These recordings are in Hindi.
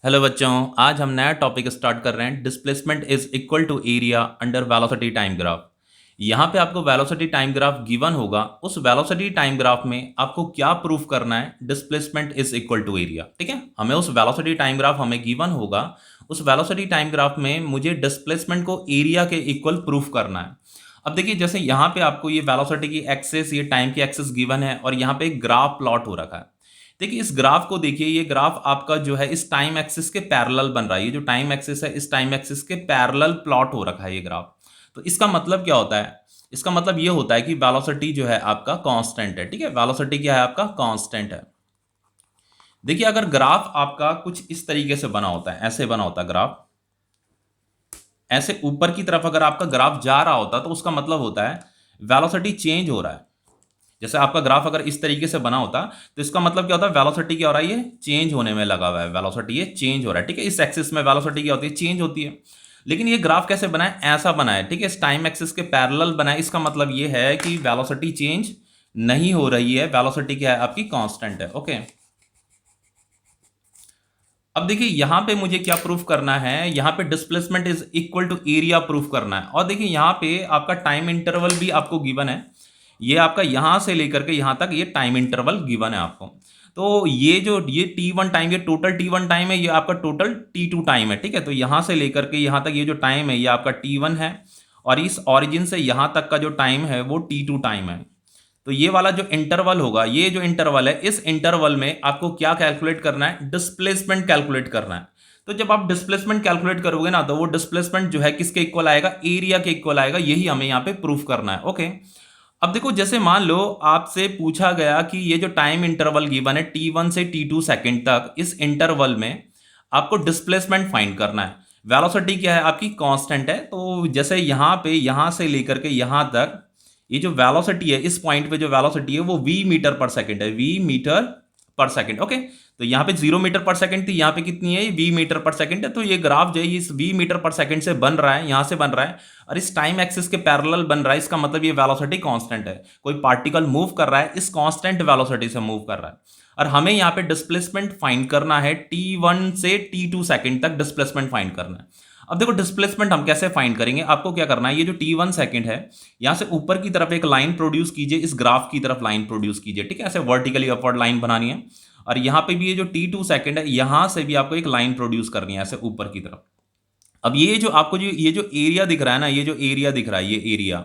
हेलो बच्चों, आज हम नया टॉपिक स्टार्ट कर रहे हैं। Displacement is equal to area under velocity time graph. यहाँ पे आपको वेलोसिटी टाइम ग्राफ गिवन होगा। उस वेलोसिटी टाइम ग्राफ में आपको क्या प्रूफ करना है? Displacement is equal to area. ठीक है, हमें उस वेलोसिटी टाइम ग्राफ हमें गिवन होगा। उस वेलोसिटी टाइम ग्राफ में मुझे डिस्प्लेसमेंट को एरिया के इक्वल प्रूफ करना है। अब देखिए, जैसे यहाँ पे आपको ये वेलोसिटी की एक्सेस, ये टाइम की एक्सेस गिवन है और यहाँ पे एक ग्राफ प्लॉट हो रखा है। देखिए, इस ग्राफ को देखिए, ये ग्राफ आपका जो है इस टाइम एक्सिस के पैरेलल बन रहा है। ये जो टाइम एक्सिस है, इस टाइम एक्सिस के पैरेलल प्लॉट हो रखा है ये ग्राफ। तो इसका मतलब क्या होता है? इसका मतलब ये होता है कि वेलोसिटी जो है आपका कांस्टेंट है। ठीक है, वेलोसिटी क्या है आपका? कांस्टेंट है। देखिए, अगर ग्राफ आपका कुछ इस तरीके से बना होता है, ऐसे बना होता है ग्राफ, ऐसे ऊपर की तरफ अगर आपका ग्राफ जा रहा होता तो उसका मतलब होता है वेलोसिटी चेंज हो रहा है। जैसे आपका ग्राफ अगर इस तरीके से बना होता तो इसका मतलब क्या होता है? वेलोसिटी क्या हो रहा है? ये चेंज होने में लगा हुआ है। वेलोसिटी ये चेंज हो रहा है। ठीक है, इस एक्सिस में वेलोसिटी क्या होती है? चेंज होती है। लेकिन ये ग्राफ कैसे बना है? ऐसा बना है। ठीक है, इस टाइम एक्सिस के पैरेलल बना है। इसका मतलब ये है कि वेलोसिटी चेंज नहीं हो रही है। वेलोसिटी क्या है आपकी? कांस्टेंट है। ओके, अब देखिए, यहां पे मुझे क्या प्रूफ करना है? यहां पे displacement is equal to area proof करना है। और देखिए, यहां पे आपका टाइम इंटरवल भी आपको गिवन है। ये आपका यहां से लेकर के यहां तक ये टाइम इंटरवल गिवन है आपको। तो ये T1 टाइम, ये टोटल T1 टाइम है, ये आपका टोटल T2 टाइम है। ठीक है, तो यहां से लेकर के यहां तक ये जो टाइम है ये आपका T1 है। और इस ऑरिजिन से यहां तक का जो टाइम है वो T2 टाइम है। तो ये वाला जो इंटरवल होगा, ये जो इंटरवल है, इस इंटरवल में आपको क्या कैलकुलेट करना है? डिस्प्लेसमेंट कैलकुलेट करना है। तो जब आप डिस्प्लेसमेंट कैलकुलेट करोगे ना, तो वो डिस्प्लेसमेंट जो है किसके इक्वल आएगा? एरिया के इक्वल आएगा। यही हमें यहाँ पे प्रूफ करना है। ओके, अब देखो, जैसे मान लो आपसे पूछा गया कि ये जो टाइम इंटरवल गिवन है T1 से T2 सेकंड तक, इस इंटरवल में आपको डिस्प्लेसमेंट फाइंड करना है। वेलोसिटी क्या है आपकी? कांस्टेंट है। तो जैसे यहाँ पे, यहाँ से लेकर के यहाँ तक ये जो वेलोसिटी है, इस पॉइंट पे जो वेलोसिटी है वो v मीटर पर सेकंड है। v मीटर पर सेकंड। ओके, तो यहाँ पे 0 मीटर पर सेकंड थी, यहाँ पे कितनी है? v मीटर पर सेकंड है। तो ये ग्राफ जो है इस v मीटर पर सेकंड से बन रहा है, यहाँ से बन रहा है और इस टाइम एक्सिस के पैरेलल बन रहा है। इसका मतलब ये वेलोसिटी कांस्टेंट है। कोई पार्टिकल मूव कर रहा है, इस कांस्टेंट वेलोसिटी से मूव कर रहा है। और हमें यहाँ पे डिस्प्लेसमेंट फाइंड करना है। T1 से T2 सेकंड तक डिस्प्लेसमेंट फाइंड करना है। अब देखो, डिस्प्लेसमेंट हम कैसे फाइंड करेंगे? आपको क्या करना है? ये जो T1 सेकंड है, यहां से ऊपर की तरफ एक लाइन प्रोड्यूस कीजिए, इस ग्राफ की तरफ लाइन प्रोड्यूस कीजिए। ठीक है, ऐसे वर्टिकली अपवर्ड लाइन बनानी है। और यहां पे भी ये जो T2 सेकंड है, यहां से भी आपको एक लाइन प्रोड्यूस करनी है ऐसे ऊपर की तरफ। अब ये जो आपको ये जो एरिया दिख रहा है ना, ये जो एरिया दिख रहा है, ये एरिया,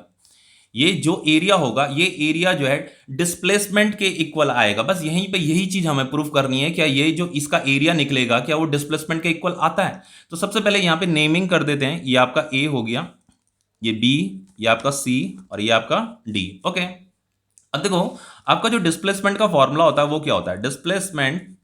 ये जो एरिया होगा, ये एरिया जो है डिस्प्लेसमेंट के इक्वल आएगा। बस यहीं पे यही चीज हमें प्रूफ करनी है। क्या ये जो इसका एरिया निकलेगा, क्या वो डिस्प्लेसमेंट के इक्वल आता है? तो सबसे पहले यहां पे नेमिंग कर देते हैं। ये आपका ए हो गया, ये बी, ये आपका सी और ये आपका डी। ओके, अब देखो, आपका जो डिस्प्लेसमेंट का फॉर्मूला होता है वो क्या होता है? डिस्प्लेसमेंट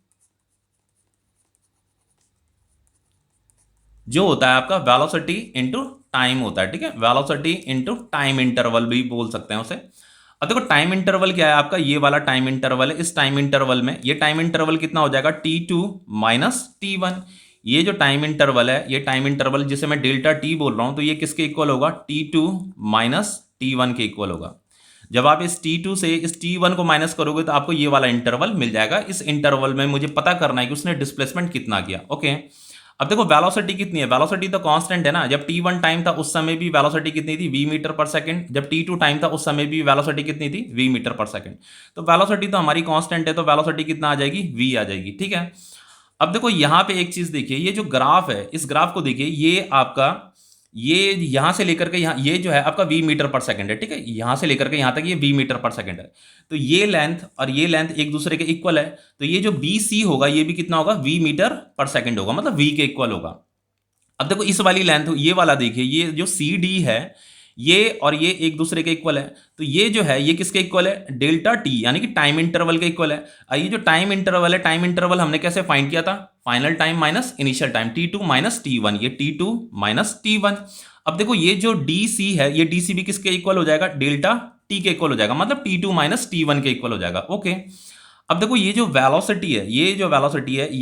जो होता है आपका वेलोसिटी इनटू टाइम होता है। ठीक है, वेलोसिटी इनटू टाइम इंटरवल भी बोल सकते हैं उसे। अब देखो, टाइम इंटरवल क्या है आपका? ये वाला टाइम इंटरवल है। इस टाइम इंटरवल में ये टाइम इंटरवल कितना हो जाएगा? T2 minus T1। ये जो टाइम इंटरवल है, ये टाइम इंटरवल जिसे मैं डेल्टा टी बोल रहा हूं, तो ये किसके इक्वल होगा? T2 माइनस T1 के इक्वल होगा। जब आप इस T2 से इस T1 को माइनस करोगे तो आपको ये वाला इंटरवल मिल जाएगा। इस इंटरवल में मुझे पता करना है कि उसने डिस्प्लेसमेंट कितना किया। ओके, अब देखो, वेलोसिटी कितनी है? वेलोसिटी तो कांस्टेंट है ना। जब T1 टाइम था उस समय भी वेलोसिटी कितनी थी? v मीटर पर सेकंड। जब T2 टाइम था उस समय भी वेलोसिटी कितनी थी? v मीटर पर सेकंड। तो वेलोसिटी तो हमारी कांस्टेंट है, तो वेलोसिटी कितना आ जाएगी? v आ जाएगी। ठीक है, अब देखो, यहां पे एक चीज देखिए, ये जो ग्राफ है, इस ग्राफ को देखिए, ये आपका, ये यहां से लेकर के यहां, ये जो है आपका v मीटर पर सेकंड है। ठीक है, यहां से लेकर के यहां तक ये v मीटर पर सेकंड है। तो ये लेंथ और ये लेंथ एक दूसरे के इक्वल है। तो ये जो BC होगा, ये भी कितना होगा? v मीटर पर सेकंड होगा, मतलब v के इक्वल होगा। अब देखो, इस वाली लेंथ, ये वाला देखिए, ये जो CD है, ये और ये एक दूसरे के इक्वल है। तो ये जो है, ये किसके इक्वल है? डेल्टा टी, यानी कि टाइम इंटरवल के इक्वल है। और ये जो टाइम इंटरवल है, टाइम इंटरवल हमने कैसे फाइंड किया था? Final time minus initial time, T2 minus T1। ये T2 माइनस T1। अब देखो, ये जो DC है, ये DC भी किसके इक्वल हो जाएगा? डेल्टा टी के इक्वल हो जाएगा, मतलब T2 माइनस T1 के इक्वल हो जाएगा। ओके, अब देखो, ये जो वेलोसिटी है, ये जो वेलोसिटी है,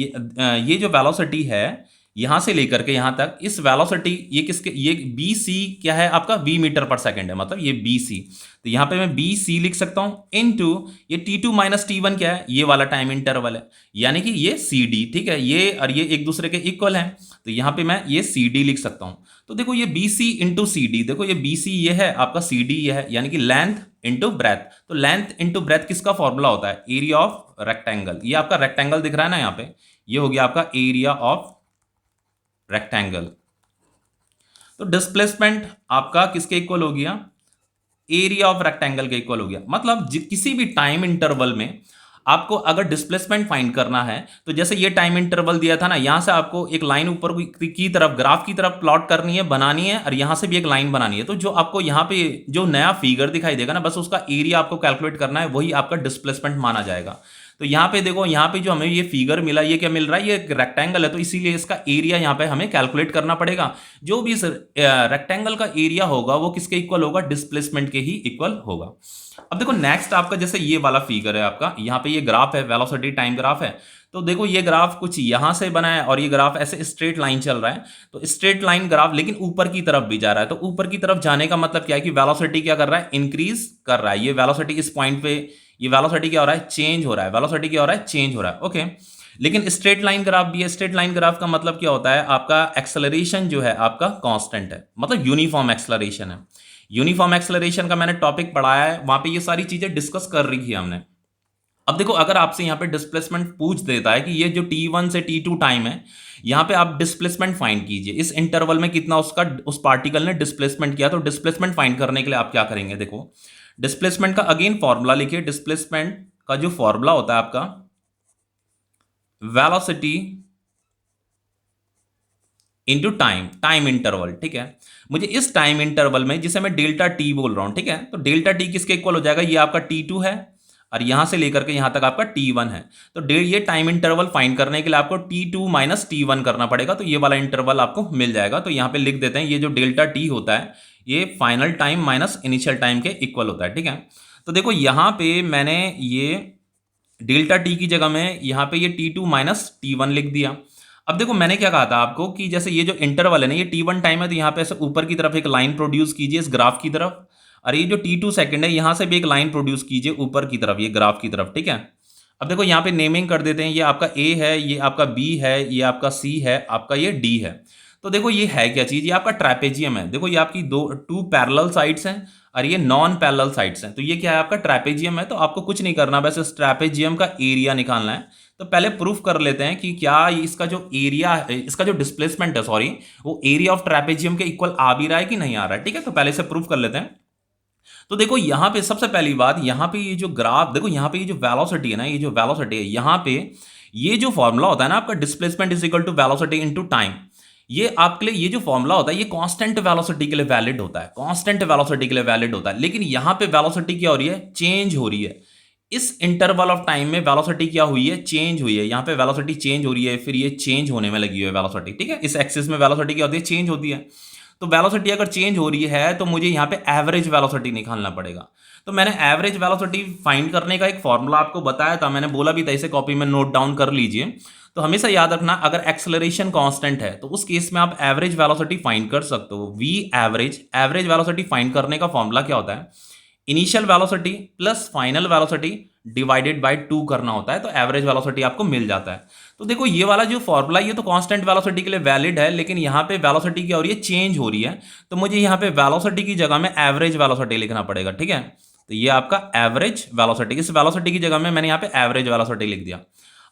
ये जो वेलोसिटी है, यहां से लेकर के यहां तक इस वेलोसिटी, ये किसके, ये बी सी क्या है आपका, वी मीटर पर सेकंड है, मतलब ये बी सी। तो यहां पे मैं बी सी लिख सकता हूं इनटू ये T two minus T one क्या है, ये वाला टाइम इंटरवल है, यानी कि ये सी डी, ठीक है, ये और ये एक दूसरे के इक्वल हैं, तो यहां पे मैं ये सी डी लिख सकता हूं। तो देखो ये B C into C D, देखो ये बी सी ये है आपका, सी डी ये है, यानी कि लेंथ इंटू ब्रेथ। तो लेंथ इंटू ब्रेथ किसका फॉर्मूला होता है, एरिया ऑफ रेक्टेंगल। ये आपका रेक्टेंगल दिख रहा है ना यहाँ पे, ये हो गया आपका एरिया ऑफ रेक्टेंगल। तो डिस्प्लेसमेंट आपका किसके इक्वल हो गया, एरिया ऑफ रेक्टेंगल के इक्वल हो गया। मतलब किसी भी टाइम इंटरवल में आपको अगर डिस्प्लेसमेंट फाइंड करना है, तो जैसे ये टाइम इंटरवल दिया था ना, यहां से आपको एक लाइन ऊपर की तरफ, ग्राफ की तरफ प्लॉट करनी है, बनानी है, और यहां से भी एक लाइन बनानी है। तो जो आपको यहां पे जो नया फिगर दिखाई देगा ना, बस उसका एरिया आपको कैलकुलेट करना है, वही आपका डिस्प्लेसमेंट माना जाएगा। तो यहाँ पे देखो, यहाँ पे जो हमें ये फिगर मिला, ये क्या मिल रहा है, ये रेक्टेंगल है, तो इसीलिए इसका एरिया यहाँ पे हमें कैलकुलेट करना पड़ेगा। जो भी इस रेक्टेंगल का एरिया होगा वो किसके इक्वल होगा, डिस्प्लेसमेंट के ही इक्वल होगा। अब देखो नेक्स्ट आपका, जैसे ये वाला फिगर है आपका, यहाँ पे ये ग्राफ है, वेलोसिटी टाइम ग्राफ है। तो देखो ये ग्राफ कुछ यहां से बना है और ये ग्राफ ऐसे स्ट्रेट लाइन चल रहा है, तो स्ट्रेट लाइन ग्राफ लेकिन ऊपर की तरफ भी जा रहा है। तो ऊपर की तरफ जाने का मतलब क्या है कि वेलोसिटी क्या कर रहा है, इंक्रीज कर रहा है। ये वेलोसिटी इस पॉइंट पे, ये वेलोसिटी क्या हो रहा है, चेंज हो रहा है, वेलोसिटी क्या हो रहा है, चेंज हो रहा है, ओके। लेकिन स्ट्रेट लाइन ग्राफ भी है, स्ट्रेट लाइन ग्राफ का मतलब क्या होता है, आपका एक्सेलरेशन जो है आपका कांस्टेंट है, मतलब यूनिफॉर्म एक्सेलरेशन है। यूनिफॉर्म एक्सेलरेशन का मैंने टॉपिक पढ़ाया है, वहां पे ये सारी चीजें डिस्कस कर रही थी हमने। अब देखो अगर आपसे यहाँ पे डिस्प्लेसमेंट पूछ देता है कि ये जो t1 से t2 टाइम है, यहाँ पे आप डिस्प्लेसमेंट फाइंड कीजिए, इस इंटरवल में कितना उसका उस पार्टिकल ने डिस्प्लेसमेंट किया। तो डिस्प्लेसमेंट फाइंड करने के लिए आप क्या करेंगे, देखो डिस्प्लेसमेंट का अगेन फॉर्मूला लिखिए। डिस्प्लेसमेंट का जो फॉर्मूला होता है आपका, velocity into time, time interval, ठीक है। मुझे इस टाइम इंटरवल में, जिसे मैं डेल्टा टी बोल रहा हूं, ठीक है, तो डेल्टा टी किसके इक्वल हो जाएगा, ये आपका t2 है और यहां से लेकर के यहां तक आपका t1 है। तो ये टाइम इंटरवल फाइंड करने के लिए आपको t2 माइनस t1 करना पड़ेगा, तो ये वाला इंटरवल आपको मिल जाएगा। तो यहां पे लिख देते हैं, ये जो डेल्टा टी होता है ये final time minus initial time के इक्वल होता है, ठीक है। तो देखो यहां पे मैंने ये डेल्टा टी की जगह में यहाँ पे ये t2 माइनस t1 लिख दिया। अब देखो मैंने क्या कहा था आपको कि जैसे ये जो इंटरवल है ना, ये t1 टाइम है, तो यहाँ पे ऐसे ऊपर की तरफ एक लाइन प्रोड्यूस कीजिए इस ग्राफ की तरफ, और ये जो t2 सेकंड है यहाँ से भी एक लाइन प्रोड्यूस कीजिए ऊपर की तरफ, ये ग्राफ की तरफ, ठीक है। अब देखो यहाँ पे नेमिंग कर देते हैं, ये आपका a है, ये आपका b है, ये आपका c है, आपका ये d है। तो देखो ये है क्या चीज, ये आपका ट्रैपेजियम है। देखो ये आपकी टू पैरेलल साइड्स हैं और ये नॉन पैरेलल साइड्स हैं, तो ये क्या है आपका ट्रैपेजियम है। तो आपको कुछ नहीं करना, बस इस ट्रैपेजियम का एरिया निकालना है। तो पहले प्रूफ कर लेते हैं कि क्या इसका जो एरिया है, इसका जो डिस्प्लेसमेंट है सॉरी, वो एरिया ऑफ ट्रैपेजियम के इक्वल आ भी रहा है कि नहीं आ रहा है, ठीक है। तो पहले से प्रूफ कर लेते हैं। तो देखो यहाँ पे सबसे पहली बात, यहाँ पे ये जो ग्राफ देखो, यहाँ पे ये जो वेलोसिटी है ना, ये जो वेलोसिटी है यहाँ पे, ये जो फॉर्मूला होता है ना आपका, displacement is equal to velocity into time, ये आपके लिए ये जो फॉर्मूला होता है ये कांस्टेंट वेलोसिटी के लिए वैलिड होता है, कांस्टेंट वेलोसिटी के लिए वैलिड होता है। लेकिन यहाँ पे वेलोसिटी क्या हो रही है, चेंज हो रही है। इस इंटरवल ऑफ टाइम में वेलोसिटी क्या हुई है, चेंज हुई है। यहाँ पे वेलोसिटी चेंज हो रही है, फिर ये चेंज होने में लगी हुई है वेलोसिटी, ठीक है। इस एक्सिस में वेलोसिटी क्या होती है, चेंज होती है। तो वेलोसिटी अगर चेंज हो रही है तो मुझे यहाँ पे एवरेज वेलोसिटी निकालना पड़ेगा। तो मैंने एवरेज वेलोसिटी फाइंड करने का एक फॉर्मूला आपको बताया था, मैंने बोला भी था इसे कॉपी में नोट डाउन कर लीजिए। तो हमेशा याद रखना, अगर एक्सेलरेशन कांस्टेंट है तो उस केस में आप एवरेज वेलोसिटी फाइंड कर सकते हो। We average, average velocity find करने का फॉर्मूला क्या होता है, initial velocity plus final velocity divided by 2 करना होता है, तो एवरेज वेलोसिटी आपको मिल जाता है। तो देखो ये वाला जो फॉर्मूला, ये तो कांस्टेंट वेलोसिटी के लिए वैलिड है, लेकिन यहाँ पे वेलोसिटी क्या हो रही है, चेंज हो रही है। तो मुझे यहाँ पे वेलोसिटी की जगह में एवरेज वेलोसिटी लिखना पड़ेगा, ठीक है। तो ये आपका एवरेज वेलोसिटी, इस वेलोसिटी की जगह में मैंने यहाँ पे एवरेज वेलोसिटी लिख दिया।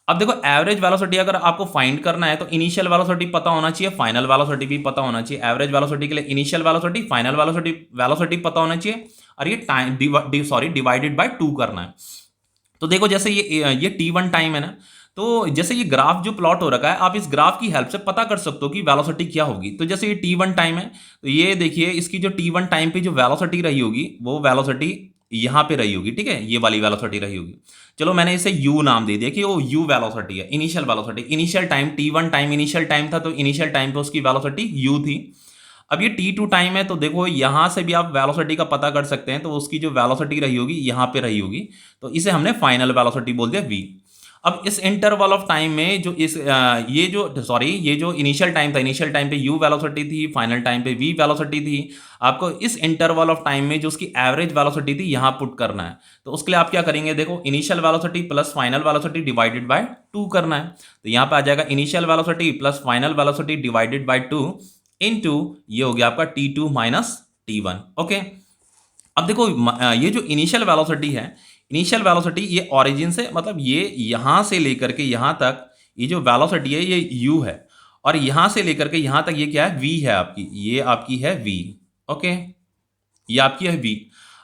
अब देखो एवरेज वेलोसिटी अगर आपको फाइंड करना है तो इनिशियल वेलोसिटी पता होना चाहिए, फाइनल वेलोसिटी भी पता होना चाहिए। एवरेज वेलोसिटी के लिए इनिशियल वेलोसिटी, फाइनल वेलोसिटी पता होना चाहिए, और ये टाइम डिवाइडेड बाय 2 करना है। तो देखो जैसे ये t1 टाइम है ना, तो जैसे ये ग्राफ जो प्लॉट हो रखा है, आप इस ग्राफ की हेल्प से पता कर सकते हो कि वेलोसिटी क्या होगी। तो जैसे ये t1 टाइम है, तो ये देखिए इसकी जो t1 टाइम पे जो वेलोसिटी रही होगी, वो वेलोसिटी यहां पे रही होगी, ठीक है, ये वाली वेलोसिटी रही होगी। चलो मैंने इसे u नाम दे दिया कि वो u वेलोसिटी है, initial velocity. Initial time t1 time initial time था, तो इनिशियल टाइम पे उसकी वेलोसिटी u थी। अब ये t2 टाइम है, तो देखो यहां से भी आप वेलोसिटी का पता कर सकते हैं, तो उसकी जो वेलोसिटी रही होगी यहां पे रही होगी, तो इसे हमने फाइनल वेलोसिटी बोल दिया v। अब इस इंटरवल ऑफ टाइम में जो ये जो इनिशियल टाइम था, इनिशियल टाइम पे u वेलोसिटी थी, फाइनल टाइम पे v वेलोसिटी थी, आपको इस इंटरवल ऑफ टाइम में जो उसकी एवरेज वेलोसिटी थी यहां पुट करना है। तो उसके लिए आप क्या करेंगे, देखो initial velocity plus final velocity divided by 2 करना है। तो यहां पे आ जाएगा initial velocity plus final velocity divided by 2 into ये हो गया आपका t2 माइनस t1। ओके, अब देखो ये जो इनिशियल वेलोसिटी है, इनिशियल वेलोसिटी ये ओरिजिन से मतलब ये यहां से लेकर के यहां तक ये जो वेलोसिटी है ये u है, और यहां से लेकर के यहां तक ये क्या है, v है आपकी, ये आपकी है v। ओके, ये आपकी है v।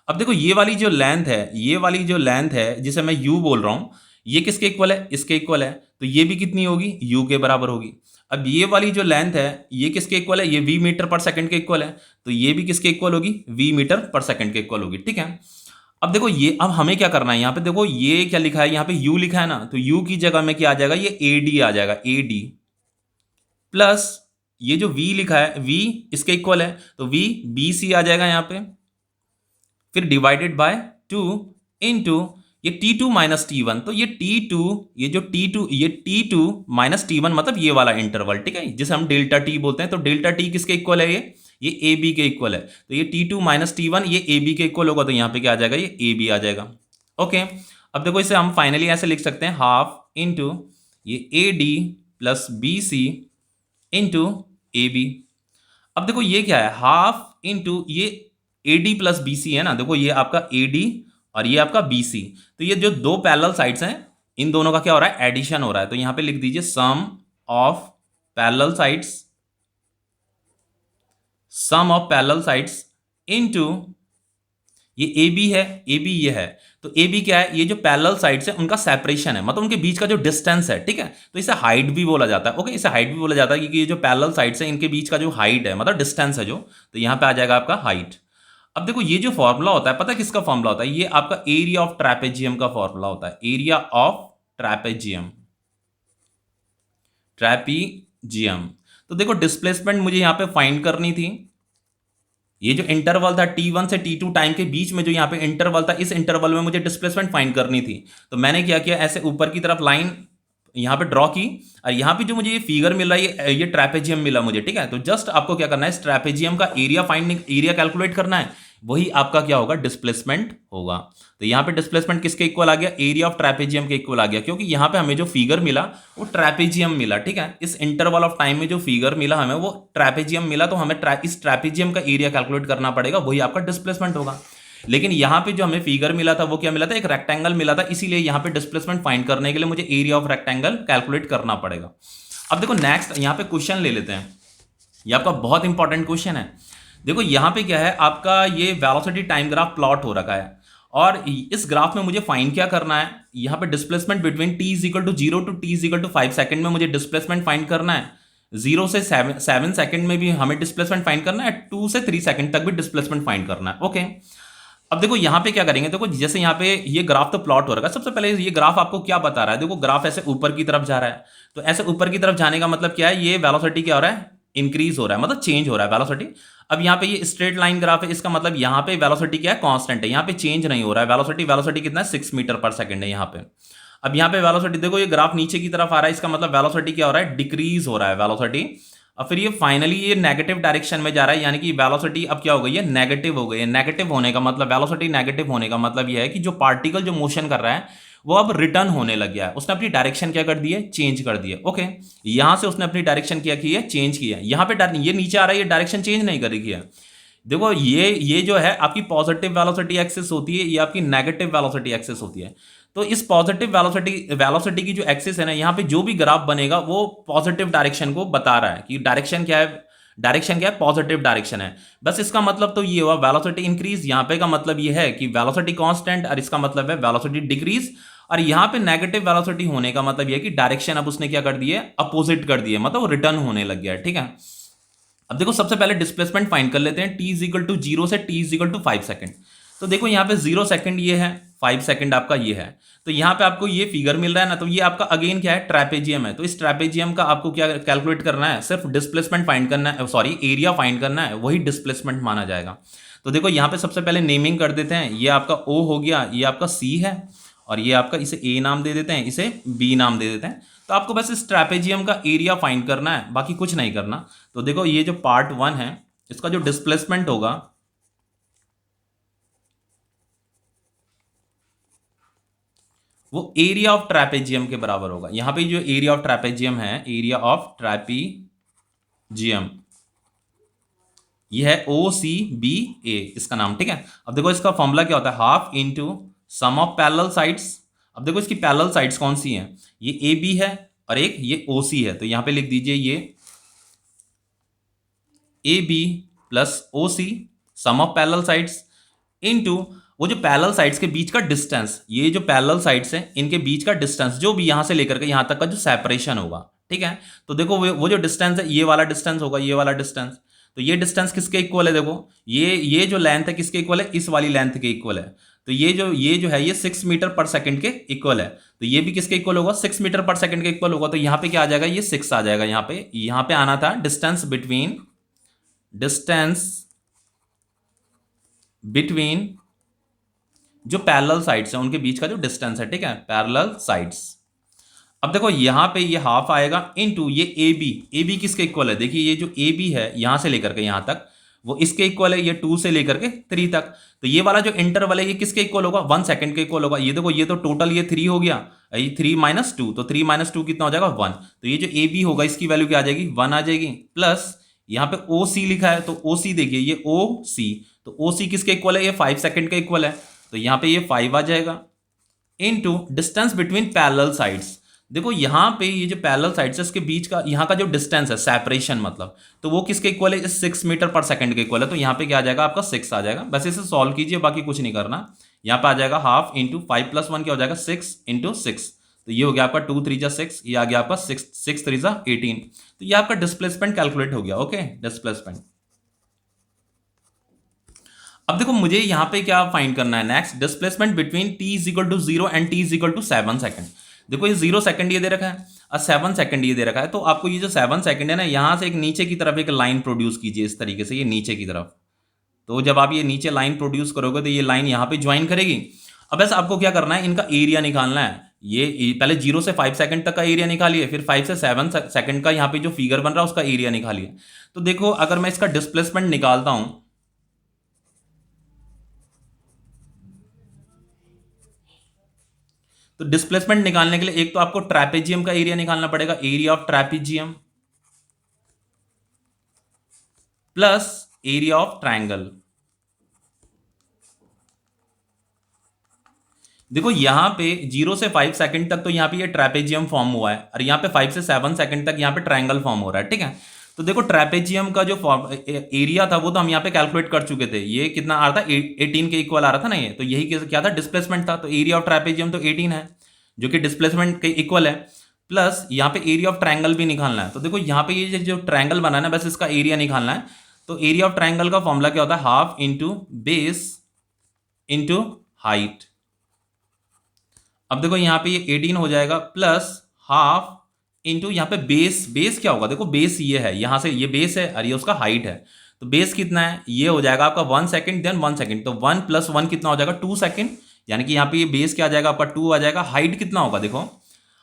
अब देखो ये वाली जो लेंथ है, ये वाली जो लेंथ है जिसे मैं u बोल रहा हूं, ये किसके इक्वल है, इसके इक्वल है। तो ये भी कितनी होगी, u के बराबर होगी। अब ये वाली जो लेंथ है ये किसके इक्वल है, ये v मीटर पर सेकंड के इक्वल है। तो ये भी किसके इक्वल होगी, v मीटर पर सेकंड के इक्वल होगी। ठीक है, अब देखो ये, अब हमें क्या करना है, यहाँ पे देखो ये क्या लिखा है, यहाँ पे u लिखा है ना, तो u की जगह में क्या आ जाएगा, ये ad आ जाएगा, ad प्लस ये जो v लिखा है, v इसके इक्वल है, तो v bc आ जाएगा यहाँ पे, फिर डिवाइडेड बाय 2 इंटू ये t2 माइनस t1। तो ये t2, ये जो t2, ये t2 माइनस t1 मतलब ये वाला इंटरवल, ठीक है, जिसे हम डेल्टा t बोलते हैं। तो डेल्टा t किसके इक्वल है, ये ab के इक्वल है। तो ये t2 माइनस t1 ये ab के इक्वल होगा, तो यहाँ पे क्या आ जाएगा, ये ab आ जाएगा। ओके, अब देखो इसे हम फाइनली ऐसे लिख सकते हैं, हाफ इंटू ये ad plus bc into ab। अब देखो ये क्या है, हाफ इंटू ये AD प्लस BC है ना, देखो ये आपका AD और ये आपका BC। तो ये जो दो पैरेलल साइड्स हैं इन दोनों का क्या हो रहा है, एडिशन हो रहा है। तो यहां पे लिख दीजिए sum of parallel sides, sum of parallel sides into ये AB है, AB ये है, तो AB क्या है, ये जो पैरेलल साइड्स है उनका सेपरेशन है, मतलब उनके बीच का जो डिस्टेंस है। ठीक है, तो इसे हाइट भी बोला जाता है। ओके, इसे हाइट भी बोला जाता है क्योंकि ये जो पैरेलल साइड्स है इनके बीच का जो हाइट है, मतलब डिस्टेंस है जो, तो यहां पे आ जाएगा आपका हाइट। अब देखो ये जो फॉर्मूला होता है, पता है किसका फॉर्मूला होता है, ये आपका एरिया ऑफ ट्रैपेजियम का फॉर्मूला होता है, एरिया ऑफ ट्रैपेजियम, ट्रैपीजियम। तो देखो डिस्प्लेसमेंट मुझे यहां पे फाइंड करनी थी, ये जो इंटरवल था t1 से t2 टाइम के बीच में जो यहाँ पे इंटरवल था, इस इंटरवल में मुझे डिस्प्लेसमेंट फाइंड करनी थी। तो मैंने क्या किया, ऐसे ऊपर की तरफ लाइन यहाँ पे ड्रॉ की, और यहाँ पे जो मुझे ये फिगर मिला ये ट्रैपेजियम मिला मुझे। ठीक है, तो जस्ट आपको क्या करना है, इस ट्रैपेजियम का एरिया एरिया कैलकुलेट करना है, वही आपका क्या होगा, डिस्प्लेसमेंट होगा। तो यहाँ पे डिस्प्लेसमेंट किसके इक्वल आ गया, एरिया ऑफ ट्रैपेजियम के इक्वल आ गया, क्योंकि यहाँ पे हमें जो फिगर मिला वो ट्रैपेजियम मिला। ठीक है, इस इंटरवल ऑफ टाइम में जो फिगर मिला हमें वो ट्रैपेजियम मिला, तो हमें इस ट्रैपेजियम का एरिया कैलकुलेट करना पड़ेगा, वही आपका डिस्प्लेसमेंट होगा। लेकिन यहां पे जो हमें फिगर मिला था वो क्या मिला था, एक रेक्टेंगल मिला था, इसीलिए यहां पे डिस्प्लेसमेंट फाइंड करने के लिए मुझे एरिया ऑफ रेक्टेंगल कैलकुलेट करना पड़ेगा। अब देखो नेक्स्ट यहां पे क्वेश्चन ले लेते हैं, ये आपका बहुत इंपॉर्टेंट क्वेश्चन है। देखो यहां पे क्या है, आपका ये वेलोसिटी टाइम ग्राफ प्लॉट हो रखा है, और इस ग्राफ में मुझे फाइंड क्या करना है, यहां पे displacement between t is equal to 0 to t is equal to 5 second में मुझे डिस्प्लेसमेंट फाइंड करना है। 0 से 7 सेकंड में भी हमें डिस्प्लेसमेंट फाइंड करना है, 2 से 3 सेकंड तक भी डिस्प्लेसमेंट फाइंड करना है। ओके, अब देखो यहां पे क्या करेंगे, देखो जैसे यहां पे ये ग्राफ तो प्लॉट हो रहा है, सबसे पहले ये ग्राफ आपको क्या बता रहा है, देखो ग्राफ ऐसे ऊपर की तरफ जा रहा है, तो ऐसे ऊपर की तरफ जाने का मतलब क्या है, ये वेलोसिटी क्या हो रहा है, इंक्रीज हो रहा है, मतलब चेंज हो रहा है वेलोसिटी। अब यहाँ पे ये स्ट्रेट लाइन ग्राफ है, इसका मतलब यहाँ पे वेलोसिटी क्या है, कांस्टेंट है, यहाँ पे चेंज नहीं हो रहा है वेलोसिटी कितना है, 6 मीटर पर सेकंड है यहाँ पे। अब यहाँ पे वेलोसिटी देखो ये ग्राफ नीचे की तरफ आ रहा है, इसका मतलब वेलोसिटी क्या हो रहा है, डिक्रीज हो रहा है वेलोसिटी। और फिर ये फाइनली ये नेगेटिव डायरेक्शन में जा रहा है, यानी कि वेलोसिटी अब क्या हो गई है, नेगेटिव हो गई है। नेगेटिव होने का मतलब, वेलोसिटी नेगेटिव होने का मतलब ये है कि जो पार्टिकल जो मोशन कर रहा है वो अब रिटर्न होने लग गया है, उसने अपनी डायरेक्शन क्या कर दी है, चेंज कर दी है। ओके, यहां से उसने अपनी डायरेक्शन क्या की है, चेंज की है। यहाँ पे ये नीचे आ रहा है, ये डायरेक्शन चेंज नहीं कर रही है। देखो ये जो है आपकी पॉजिटिव वेलोसिटी एक्सिस होती है, ये आपकी नेगेटिव वेलोसिटी एक्सिस होती है। तो इस पॉजिटिव वेलोसिटी की जो एक्सिस है ना, यहाँ पे जो भी ग्राफ बनेगा वो पॉजिटिव डायरेक्शन को बता रहा है कि डायरेक्शन क्या है, पॉजिटिव डायरेक्शन है। बस इसका मतलब तो ये हुआ वेलोसिटी इंक्रीज, यहाँ पे का मतलब ये है कि वेलोसिटी कांस्टेंट, और इसका मतलब है वेलोसिटी डिक्रीज। और यहाँ पे नेगेटिव वेलोसिटी होने का मतलब ये है कि डायरेक्शन अब उसने क्या कर दी है, अपोजिट कर दी है, मतलब रिटर्न होने लग गया है। ठीक है, अब देखो सबसे पहले डिस्प्लेसमेंट फाइंड कर लेते हैं, t इज इक्वल टू 0 से t is equal to 5 second. तो देखो यहाँ पे 0 सेकंड ये है, 5 सेकंड आपका ये है, तो यहाँ पे आपको ये फिगर मिल रहा है ना, तो ये आपका अगेन क्या है, ट्रैपेजियम है। तो इस ट्रैपेजियम का आपको क्या कैलकुलेट करना है, सिर्फ डिस्प्लेसमेंट फाइंड करना है, सॉरी एरिया फाइंड करना है, वही डिस्प्लेसमेंट माना जाएगा। तो देखो यहाँ पे सबसे पहले नेमिंग कर देते हैं, ये आपका O हो गया, ये आपका C है, और ये आपका, इसे ए नाम दे देते हैं, इसे बी नाम दे देते हैं। तो आपको बस इस ट्रैपेजियम का एरिया फाइंड करना है, बाकी कुछ नहीं करना। तो देखो ये जो पार्ट 1 है, इसका जो डिस्प्लेसमेंट होगा वो एरिया ऑफ ट्रैपेजियम के बराबर होगा। यहां पे जो एरिया ऑफ ट्रैपेजियम है, एरिया ऑफ ट्रैपीजियम, ये है OCBA इसका नाम, ठीक है। अब देखो इसका फॉर्मूला क्या होता है, half into sum of parallel sides. अब देखो इसकी पैरेलल साइड्स कौन सी हैं, ये AB है और एक ये OC है। तो यहां पे लिख दीजिए ये AB plus OC, sum of parallel sides, into वो जो पैरेलल साइड्स के बीच का डिस्टेंस, ये जो पैरेलल साइड्स हैं इनके बीच का डिस्टेंस, जो भी यहां से लेकर के यहां तक का जो सेपरेशन होगा, ठीक है। तो देखो वो जो डिस्टेंस है, ये वाला डिस्टेंस होगा, ये वाला डिस्टेंस। तो ये डिस्टेंस किसके इक्वल है, देखो ये जो लेंथ है किसके इक्वल है, इस वाली लेंथ के इक्वल है। तो ये जो है ये 6 मीटर पर सेकंड के इक्वल है। तो ये भी किसके इक्वल होगा, 6 मीटर पर सेकंड के इक्वल होगा। तो यहां पे क्या आ जाएगा, ये 6 आ जाएगा। यहां पे आना था डिस्टेंस बिटवीन जो पैरेलल साइड्स हैं उनके बीच का जो डिस्टेंस है, ठीक है, पैरेलल साइड्स। अब देखो यहां पे ये हाफ आएगा इनटू ये AB किसके इक्वल है, देखिए ये जो AB है यहां से लेकर के यहां तक वो इसके इक्वल है, ये 2 से लेकर के 3 तक। तो ये वाला जो इंटरवल है ये किसके इक्वल होगा, 1 सेकंड के इक्वल होगा। ये देखो ये तो टोटल ये 3 हो गया, ये 3 माइनस 2, तो 3 माइनस 2 कितना हो जाएगा, 1। तो ये जो AB होगा इसकी वैल्यू क्या आ जाएगी, 1 आ जाएगी। प्लस यहाँ पे OC लिखा है, तो OC देखिए ये OC, तो OC किसके इक्वल है, ये 5 सेकंड के इक्वल है। तो यहाँ पे ये 5 आ जाएगा into distance between parallel sides. देखो यहाँ पे ये जो पैरेलल साइड्स है इसके बीच का यहाँ का जो डिस्टेंस है, सेपरेशन मतलब, तो वो किसके इक्वल है, 6 मीटर पर सेकंड के इक्वल है। तो यहाँ पे क्या आ जाएगा, आपका 6 आ जाएगा। बस इसे सॉल्व कीजिए, बाकी कुछ नहीं करना। यहाँ पे आ जाएगा हाफ इंटू 5 प्लस 1 क्या हो जाएगा, 6 इंटू 6। तो ये हो गया आपका 2 3 जा 6, ये आ गया आपका 6 3 जा 18। तो ये आपका डिस्प्लेसमेंट कैलकुलेट हो गया। Okay, displacement. अब देखो मुझे यहां पे क्या फाइंड करना है, next displacement between t is equal to 0 and t is equal to 7 second. देखो ये 0 सेकंड ये दे रखा है और 7 सेकंड ये दे रखा है। तो आपको ये जो 7 सेकंड है ना, यहां से एक नीचे की तरफ एक लाइन प्रोड्यूस कीजिए इस तरीके से, ये नीचे की तरफ। तो जब आप ये नीचे लाइन प्रोड्यूस करोगे तो ये लाइन यहां पे ज्वाइन करेगी। अब ऐसा आपको क्या करना है, इनका एरिया निकालना है। ये पहले 0 से 5 सेकंड तक का एरिया निकालिए, फिर 5 से 7 सेकंड का यहाँ पे जो फिगर बन रहा है उसका एरिया निकालिए। तो देखो अगर मैं इसका डिस्प्लेसमेंट निकालता हूं, तो डिस्प्लेसमेंट निकालने के लिए एक तो आपको ट्रैपेजियम का एरिया निकालना पड़ेगा, area of trapezium plus area of triangle. देखो यहां पे 0 से 5 सेकंड तक तो यहां पे ये ट्रैपेजियम फॉर्म हुआ है और यहां पे 5 से 7 सेकंड तक यहां पे ट्रायंगल फॉर्म हो रहा है, ठीक है। तो देखो ट्रैपेजियम का जो एरिया था वो तो हम यहाँ पे कैलकुलेट कर चुके थे, ये कितना आ रहा था, 18 के इक्वल आ रहा था ना ये। तो यही क्या था, डिस्प्लेसमेंट था। तो एरिया ऑफ ट्रैपेजियम तो 18 है जो कि डिस्प्लेसमेंट के इक्वल है। प्लस यहाँ पे एरिया ऑफ ट्रायंगल भी निकालना है। तो देखो यहाँ पे ये जो ट्रायंगल बना है ना, बस इसका एरिया निकालना है। तो एरिया ऑफ ट्रायंगल का फॉर्मूला क्या होता है, half into base into height. अब देखो यहाँ पे ये 18 हो जाएगा प्लस हाफ इंटू यहाँ पे बेस क्या होगा, देखो बेस ये है, यहाँ से ये बेस है और ये उसका हाइट है। तो बेस कितना है, ये हो जाएगा आपका 1 सेकंड देन 1 सेकंड। तो 1 प्लस 1 कितना हो जाएगा, 2 सेकंड। यानी कि यहाँ पे ये बेस क्या आ जाएगा आपका 2 आ जाएगा। हाइट कितना होगा, देखो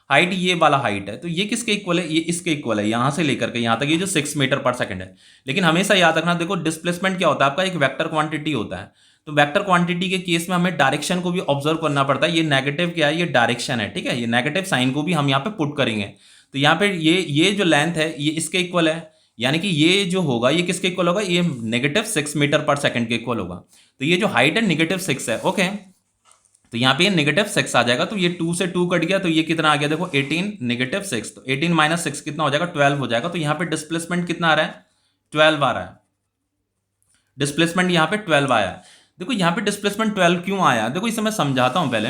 हाइट ये वाला हाइट है, तो ये किसके इक्वल है, ये इसके इक्वल है, यहां से लेकर के यहां तक ये जो 6 मीटर पर सेकंड है। लेकिन हमेशा याद रखना, देखो डिस्प्लेसमेंट क्या होता है आपका, एक वेक्टर क्वांटिटी होता है। तो वेक्टर क्वांटिटी के केस में हमें डायरेक्शन को भी ऑब्जर्व करना पड़ता है। ये नेगेटिव क्या है, ये डायरेक्शन है, ठीक है। ये नेगेटिव साइन को भी हम यहाँ पे पुट करेंगे। तो यहाँ पे ये जो लेंथ है ये इसके इक्वल है, यानी कि ये जो होगा ये किसके इक्वल होगा, ये -6 मीटर पर सेकंड के इक्वल होगा। तो ये जो हाइट है -6 है। ओके, तो यहाँ पे ये -6 आ जाएगा। तो ये 2 से 2 कट गया, तो ये कितना आ गया, देखो 18 -6। तो 18 माइनस 6 कितना हो जाएगा, 12 हो जाएगा। तो यहाँ पे डिस्प्लेसमेंट कितना आ रहा है, 12 आ रहा है। डिस्प्लेसमेंट यहाँ पे 12 आया है। देखो यहाँ पे डिस्प्लेसमेंट 12 क्यों आया, देखो इसे मैं समझाता हूं पहले।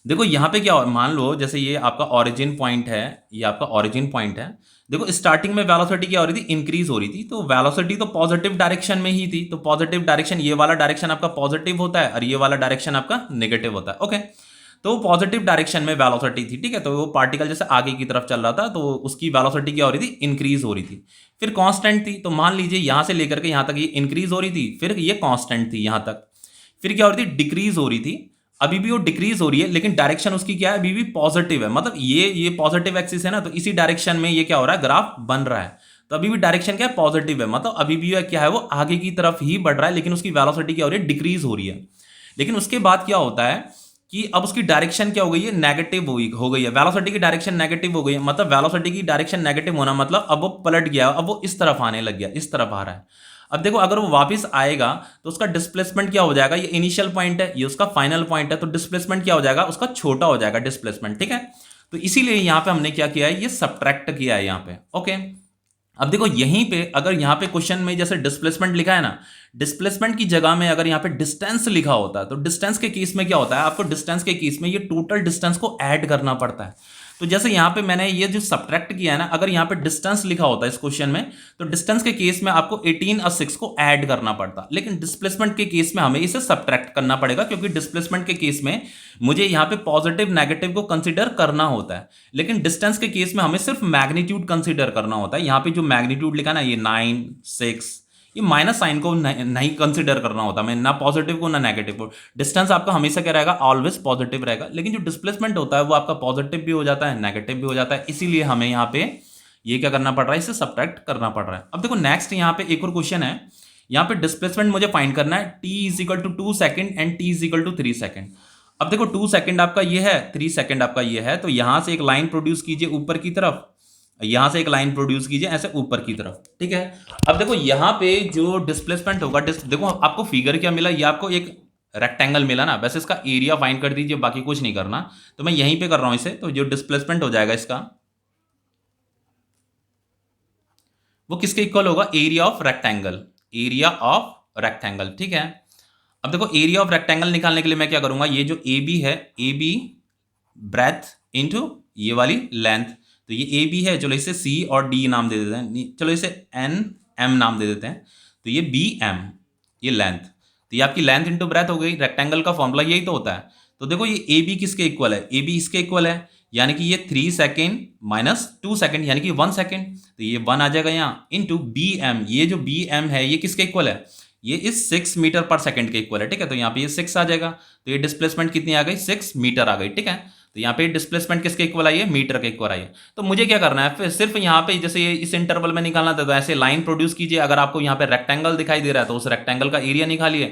देखो यहाँ पे क्या, मान लो जैसे ये आपका ओरिजिन पॉइंट है, ये आपका ओरिजिन पॉइंट है। देखो स्टार्टिंग में वेलोसिटी क्या हो रही थी, इंक्रीज हो रही थी। तो वेलोसिटी तो पॉजिटिव डायरेक्शन में ही थी। तो पॉजिटिव डायरेक्शन, ये वाला डायरेक्शन आपका पॉजिटिव होता है और ये वाला डायरेक्शन आपका नेगेटिव होता है। ओके, तो पॉजिटिव डायरेक्शन में वेलोसिटी थी, ठीक है। तो वो पार्टिकल जैसे आगे की तरफ चल रहा था, तो उसकी वेलोसिटी क्या हो रही थी, इंक्रीज हो रही थी। फिर कांस्टेंट थी, तो मान लीजिए यहां से लेकर के यहां तक ये इंक्रीज हो रही थी, फिर ये कांस्टेंट थी यहां तक। फिर क्या हो रही थी, डिक्रीज हो रही थी, अभी भी वो डिक्रीज हो रही है, लेकिन डायरेक्शन उसकी क्या है, अभी भी पॉजिटिव है। मतलब ये पॉजिटिव एक्सिस है ना, तो इसी डायरेक्शन में ये क्या हो रहा है, ग्राफ बन रहा है। तो अभी भी डायरेक्शन क्या है, पॉजिटिव है, मतलब अभी भी क्या है, वो आगे की तरफ ही बढ़ रहा है, लेकिन उसकी वेलोसिटी क्या हो रही है, डिक्रीज हो रही है। लेकिन उसके बाद क्या होता है कि अब उसकी डायरेक्शन क्या हो गई है, नेगेटिव हो गई है। वेलोसिटी की डायरेक्शन नेगेटिव हो गई है, मतलब वेलोसिटी की डायरेक्शन नेगेटिव होना मतलब अब वो पलट गया, अब वो इस तरफ आने लग गया, इस तरफ आ रहा है। अब देखो अगर वो वापस आएगा तो उसका डिस्प्लेसमेंट क्या हो जाएगा, ये इनिशियल पॉइंट है, ये उसका फाइनल पॉइंट है, तो डिस्प्लेसमेंट क्या हो जाएगा, उसका छोटा हो जाएगा डिस्प्लेसमेंट, ठीक है। तो इसीलिए यहां पे हमने क्या किया है, ये सब्ट्रैक्ट किया है यहां पे, ओके। अब देखो यहीं पे अगर यहां पे क्वेश्चन में जैसे डिस्प्लेसमेंट लिखा है ना, डिस्प्लेसमेंट की जगह में अगर यहां पे डिस्टेंस लिखा होता है, तो डिस्टेंस के केस में क्या होता है, आपको डिस्टेंस के केस में ये टोटल डिस्टेंस को ऐड करना पड़ता है। तो जैसे यहां पे मैंने ये जो सब्ट्रैक्ट किया है ना, अगर यहां पे डिस्टेंस लिखा होता है इस क्वेश्चन में, तो डिस्टेंस के केस में आपको 18 और 6 को ऐड करना पड़ता, लेकिन डिस्प्लेसमेंट के केस में हमें इसे सब्ट्रैक्ट करना पड़ेगा, क्योंकि डिस्प्लेसमेंट के केस में मुझे यहां पे पॉजिटिव नेगेटिव को कंसीडर करना होता है, लेकिन डिस्टेंस के केस में हमें सिर्फ मैग्नीट्यूड कंसीडर करना होता है। यहां पे जो मैग्नीट्यूड लिखा ना, ये 9, 6, ये माइनस साइन को नहीं कंसीडर करना होता, मैं ना पॉजिटिव को ना नेगेटिव को। डिस्टेंस आपका हमेशा क्या रहेगा, ऑलवेज पॉजिटिव रहेगा, लेकिन जो डिस्प्लेसमेंट होता है वो आपका पॉजिटिव भी हो जाता है, नेगेटिव भी हो जाता है, इसीलिए हमें यहाँ पे ये क्या करना पड़ रहा है, इसे सब्ट्रैक्ट करना पड़ रहा है। अब देखो नेक्स्ट यहाँ पे एक और क्वेश्चन है, यहाँ पे डिस्प्लेसमेंट मुझे फाइंड करना है, t is equal to 2 second and t is equal to 3 second. अब देखो 2 सेकेंड आपका ये है, 3 सेकेंड आपका ये है, तो यहां से एक लाइन प्रोड्यूस कीजिए ऊपर की तरफ, यहां से एक लाइन प्रोड्यूस कीजिए ऐसे ऊपर की तरफ, ठीक है। अब देखो यहां पे जो डिस्प्लेसमेंट होगा, देखो आपको फिगर क्या मिला, ये आपको एक रेक्टेंगल मिला ना, वैसे इसका एरिया फाइंड कर दीजिए, बाकी कुछ नहीं करना, तो मैं यहीं पे कर रहा हूं इसे। तो जो डिस्प्लेसमेंट हो जाएगा इसका, वो किसके इक्वल होगा, area of rectangle, area of rectangle, ठीक है। अब देखो एरिया ऑफ रेक्टेंगल निकालने के लिए मैं क्या करूंगा, ये जो ए बी है, ए बी ब्रेथ इनटू ये वाली लेंथ, तो ये ए बी है, चलो इसे सी और डी नाम दे देते हैं, चलो इसे एन एम नाम दे देते हैं, तो ये बी एम, ये लेंथ, तो ये आपकी लेंथ इनटू ब्रेथ हो गई। रेक्टेंगल का फॉर्मूला यही तो होता है। तो देखो ये ए बी किसके इक्वल है, ए बी इसके इक्वल है, यानी कि ये 3 सेकेंड माइनस 2 सेकेंड यानी कि 1 सेकेंड, तो ये 1 आ जाएगा यहाँ, इनटू बी एम, ये जो बी एम है ये किसके इक्वल है, ये इस 6 मीटर पर सेकंड के इक्वल है, ठीक है। तो यहाँ पे ये 6 आ जाएगा, तो ये डिस्प्लेसमेंट कितनी आ गई, 6 मीटर आ गई, ठीक है। तो यहाँ पे डिस्प्लेसमेंट किसके इक्वल आई है, मीटर के इक्वल आई है। तो मुझे क्या करना है, फिर सिर्फ यहाँ पे जैसे ये इस इंटरवल में निकालना था, तो ऐसे लाइन प्रोड्यूस कीजिए। अगर आपको यहाँ पे रेक्टेंगल दिखाई दे रहा है तो उस रेक्टेंगल का एरिया निकालिए।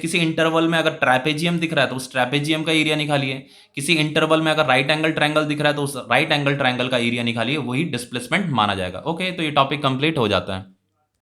किसी इंटरवल में अगर ट्रैपेजियम दिख रहा है तो उस ट्रैपेजियम का एरिया निकालिए। किसी इंटरवल में अगर राइट एंगल ट्रायंगल दिख रहा है तो उस राइट एंगल ट्रायंगल का एरिया निकालिए, वही डिस्प्लेसमेंट माना जाएगा। ओके, तो ये टॉपिक कंप्लीट हो जाता है।